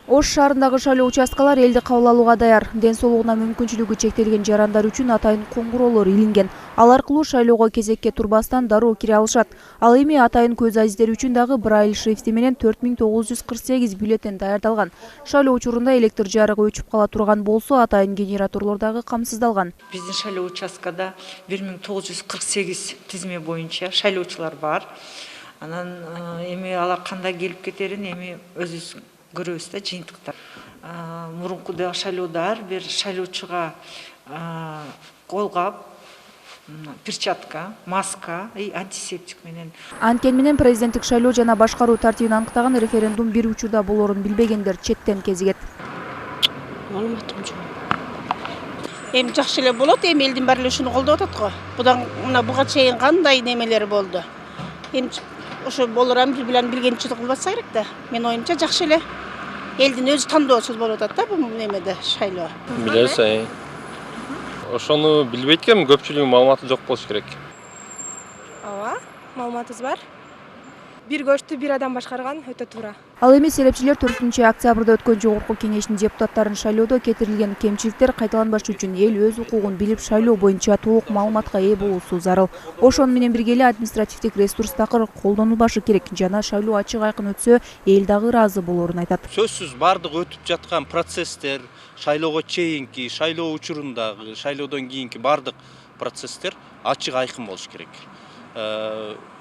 Ош шаарындагы шайлоо участкалар элди кабыл алууга даяр. Ден соолугуна мүмкүнчүлүгү чектелген жарандар үчүн атайын коңгуроолор илинген. Ал аркылуу шайлоого кезекке турбастан дароо кире алышат. Ал эми атайын көз азиздер үчүн дагы Брайль шрифти менен 4948 бюллетен даярдалган. Шайлоо учурунда электр жарыгы өчүп кала турган болсо, атайын генераторлор дагы камсыздалган. Биздин шайлоо участкада 1948 тизме боюнча шайлоочулар бар. Анан эми алар кандай келип кетерин эми өзүбүз көрөбүз да, жыйынтыктар. Мурункуда шайлоодо ар бир шайлоочуга колгап, перчатка, маска и антисептик менен. Анткени менен президенттик шайлоо жана башкаруу тартибин аныктаган референдум бир учурда болорун билбегендер четтен кезигет. Маалыматым жок. Эми жакшы эле болот, эми элдин баары эле ушуну колдоп атат го. Буга чейин кандай немелер болду. Эми ошо болорам билен билгенчилик кылбаса керек да. Мен оюмча жакшы эле. Элдин өзү тандоосуз болуп атат да бул немеде шайлоо. Билесиң. Ошону билбейт экенмин, көпчүлүгүнүн маалыматы жок болуш керек. Ооба, маалыматыбыз бар. Бир көчтү бир адам башкарган, өтө туура. Ал эми серепчилер 4-октябрда өткөн жогорку кеңештин депутаттарын шайлоодо кетирилген кемчиликтер кайталанбаш үчүн эл өз укугун билип шайлоо боюнча толук маалыматка ээ болуусу зарыл. Ошону менен бирге эле административдик ресурс такыр колдонулбашы керек жана шайлоо ачык айкын өтсө эл дагы ыраазы болоорун айтат. Сөзсүз бардык өтүп жаткан процесстер, шайлоого чейинки, шайлоо учурундагы, шайлоодон кийинки бардык процесстер ачык айкын болуш керек.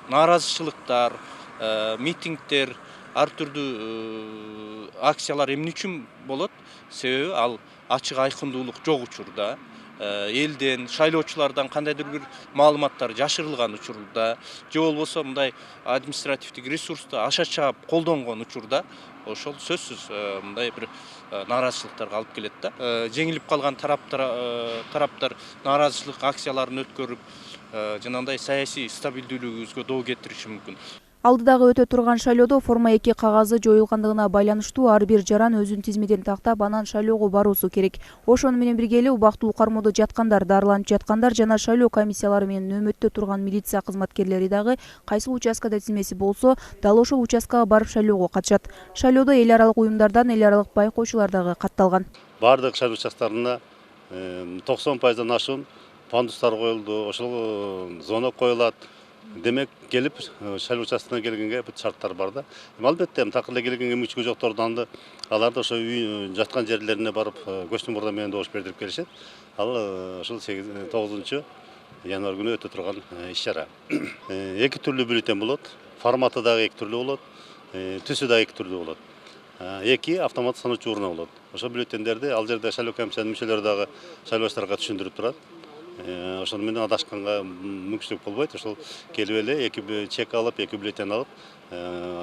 Нааразычылыктар, митингдер, ар түрдүү акциялар эмне үчүн болот? Себеби ал ачык айкындуулук жок учурда, элден, шайлоочулардан кандайдыр бир маалыматтар жашырылган учурда, же болбосо мындай административдик ресурсту аша чаап колдонгон учурда, ошол сөзсүз мындай бир нааразычылыктарга алып келет да. Жеңилип калган тараптар нааразычылык акцияларын өткөрүп, жанагындай саясий стабилдүүлүгүбүзгө доо кетириши мүмкүн. Алдыдагы өтө турган шайлоодо форма 2 кагазы жоюлгандыгына байланыштуу ар бир жаран өзүнүн тизмедин тактап анан шайлоого баруусу керек. Ошону менен бирге эле убактылуу кармоодо жаткандар, дарыланып жаткандар жана шайлоо комиссиялары менен нөөмөттө турган милиция кызматкерлери дагы кайсыл участкада тизмеси болсо, дал ошол участкага барып шайлоого катышат. Шайлоодо эл аралык уюмдардан эл аралык байкоочулар дагы катталган. Бардык шайлоо участкаларына 90%дан ашуун пандустар коюлду, ошол зона коюлат. Демек келип шайлоо участкасына келгенге бүт шарттар бар да. Албетте такыр эле келгенге мүчкү жоктордон аларды ошо жаткан жерлерине барып көчтүн мурда менен добуш бердирип келишет. Ал ошол 9 январь күнү өтө турган иш-чара. Эки түрлүү бюллетен болот. Форматы дагы эки түрлүү болот. Түсү дагы эки түрлүү болот. Эки автомат саноочу урна болот. Ошол бюллетендерди ал жерде шайлоо комиссиянын мүчөлөрү дагы шайлоочуларга түшүндүрүп турат. Ошону менен адашканга мүмкүнчүлүк болбойт. Ошол келип эле эки чек алып, эки бюллетен алып,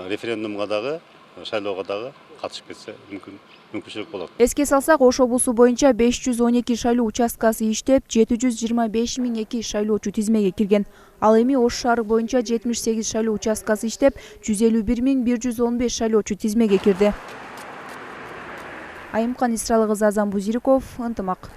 референдумга дагы, шайлоого дагы катышып кетсе мүмкүнчүлүк болот. Эске салсак, Ош облусу боюнча 512 шайлоо участкасы иштеп, 725.002 шайлоочу тизмеге кирген. Ал эми Ош шаары боюнча 78 шайлоо участкасы иштеп, 151.115 шайлоочу тизмеге кирди. Айымкан Исралы кызы Азам Бузириков, Ынтымак.